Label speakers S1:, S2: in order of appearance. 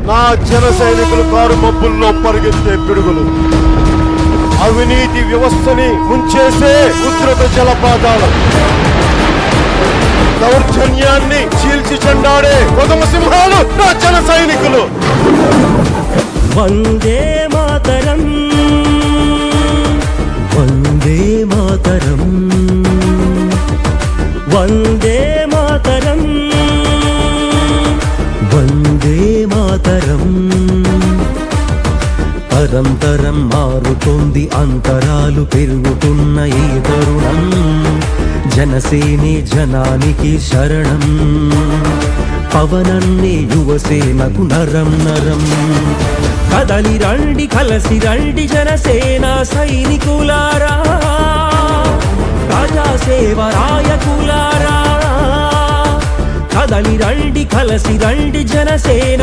S1: నా జన సైనికులు కారు మబ్బుల్లో పరిగెత్తే పిడుగులు, అవినీతి వ్యవస్థని ముంచేసే ఉధృత జలపాతాలు, దౌర్జన్యాన్ని చీల్చి చెండాడే కొదమ సింహాలు నా జన సైనికులు.
S2: వందే మాతరం, వందే మాతరం, వందే మాతరం, వందే మాతరం. తరం తరం మారుతోంది, అంతరాలు పెరుగుతున్న ఈ తరుణం. జనసేనే జనానికి శరణం, పవనన్నే యువసేనకు నరం నరం. కదలి రండి, కలసి రండి జనసేన సైనికులారా, ప్రజాసేవ రాయకులారా. కదలి రండి, కలసి రండి జనసేన